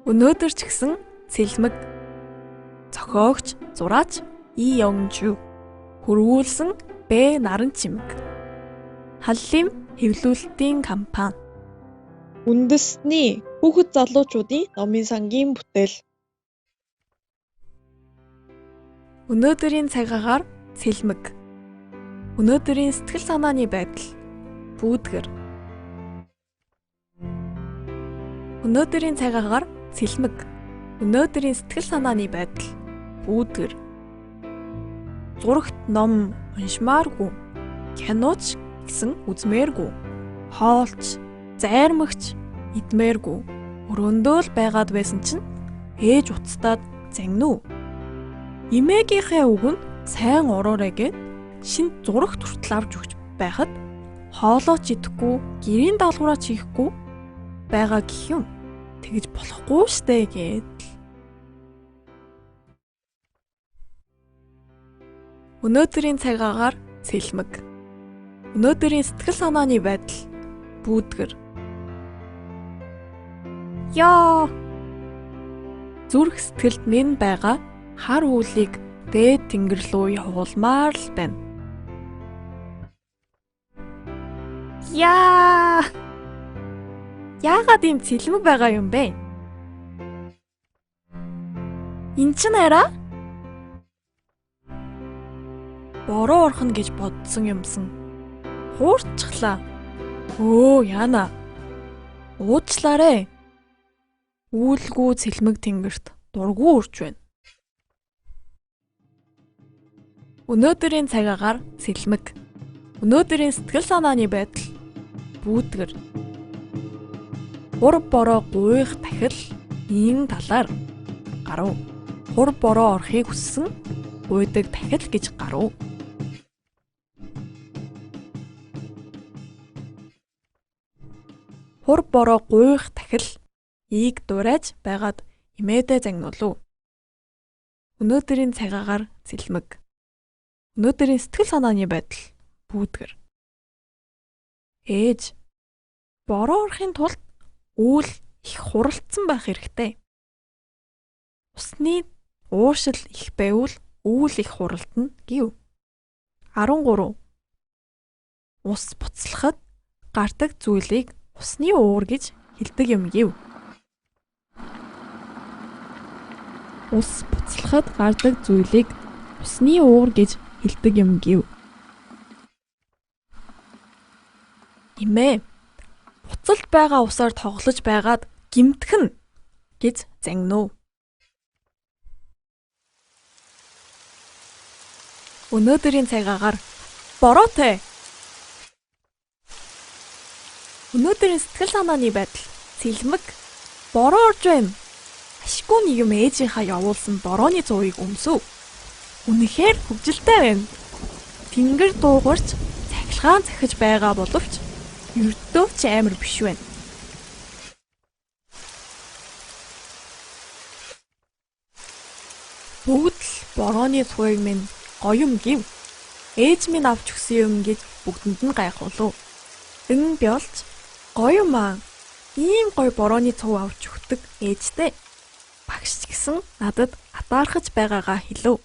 Өнөөдөр ч гэсэн сэлмэг зохиогч, зураач И Ёнжу, хөрвүүлсэн Бэ Наран чимэг. Халлим хэвлүүлэлтийн компани. үндэсний хүүхэд залуучуудын номын сангийн бүтээл. Өнөөдрийн цагаагаар сэлмэг. Өнөөдрийн сэтгэл санааны байдал. Бүүдгэр. Өнөөдрийн цагаагаар сэлмэг. Өнөөдрийн сэтгэл санааны байдал. Бүүдгэр. Зурагт ном уншмааргүй. Киноч гэсэн үзмээргүй. Хоолч, зайрмагч идмээргүй. Өрөөндөө л байгаад байсан чинь ээж уцтаад зангинав. Эмээгийнхээ үг нь сайн уруурай гэд шинэ зурагт хүртэл авч өгч байхад хоолооч идэхгүй, гэрийн даалгавраа хийхгүй байгаа гэх юм. Тэгж болохгүй штэ гэд. Өнөөдрийн цагаагаар сэлмэг. Өнөөдрийн сэтгэл санааны байдал. Бүүдгэр. Яа! Зүрх сэтгэлд минь байгаа хар үүлийг дээд тэнгэр рүү явуулмаар л байна. Яа! Яагаад ийм сэлмэг байгаа юм бэ? Энд чинь хараа? Бороо орхон гэж бодсон юмсан. Хуурчглаа. Өө яана. Уучлаарай. Үүлгүй сэлмэг тэнгэрт дургүй урж байна. Өнөөдрийн цагаагаар сэлмэг. Өнөөдрийн сэтгэл санааны байдал. Бүүдгэр. Хур бороо гуйх тахил ийм талаар гарав. Хур бороо орохыг хүссэн гуйдаг тахил гэж гарав. Хур бороо гуйх тахил ийг дурайж байгаад эмээдээ загнуулав. Өнөөдрийн цагаагаар сэлмэг. Өнөөдрийн сэтгэл санааны байдал. Бүүдгэр. Ээж бороо орохын тулд үйл их хуралдсан байх хэрэгтэй. Усны уушил их байвал үйл их хуралдана гэв. 13. Ус буцлахад гардаг зүйлийг усны уур гэж хэлдэг юм гэв. Ус буцлахад гардаг зүйлийг усны уур гэж хэлдэг юм гэв. Имээ буцалд байгаа усаар тоглож байгаад гимтгэн гэж загнав. Өнөөдрийн цагаагаар бороотой. Өнөөдрийн сэтгэл санааны байдал. Сэлмэг. Бороо орж байна. Ашгүй нэг юм ээжийнхаа явуулсан борооны цувыг өмсөв. Үнэхээр хөвгөлтэй байна. Тэнгэр дуугарч цахилгаан захиж байгаа боловч ердөөч амар биш байна. Бүгд л борооны цувыг минь гоё юм гэв. Ээж минь авч өгсөн юм гэж бүгдэнд нь гайхуулав. Би олж гоё юм аа. Ийм гоё борооны цув авч өгдөг ээжтэй. Багш ч гэсэн надад атаархаж байгаагаа хэлв.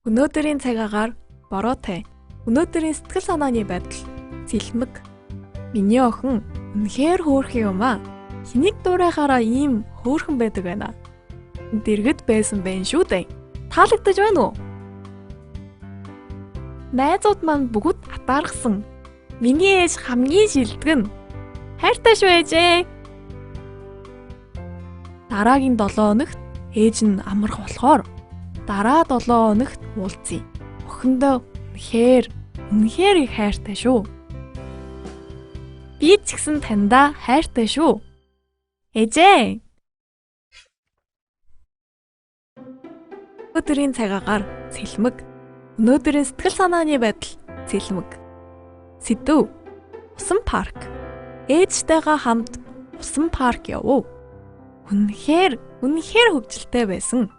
Өнөөдрийн цагаагаар бороотой. Өнөөдрийн сэтгэл санааны байдал. Сэлмэг. Миний охин үнэхээр хөөрхөн юм аа. Хэнийг дуурайхаараа ийм хөөрхөн байдаг байна. Дэргэд байсан байх шүү дээ. Таалагдаж байна уу? Найзууд маань бүгд атаархсан. Миний ээж хамгийн шилдэг нь. Хайртай шүү ээжээ. Дараагийн 7 хоногт ээж нь амрах болохоор дараа 7 хоногт уулзъя. Охиндоо үнэхээр их хайртай шүү. Би ч гэсэн таньдаа хайртай шүү. Ээжээ. Өнөөдрийн цагаагаар сэлмэг. Өнөөдрийн сэтгэл санааны байдал. Сэлмэг. Сэдв. Усан парк. Ээжтэйгээ хамт усан парк явв. Үнэхээр хөвгөлтэй байсан.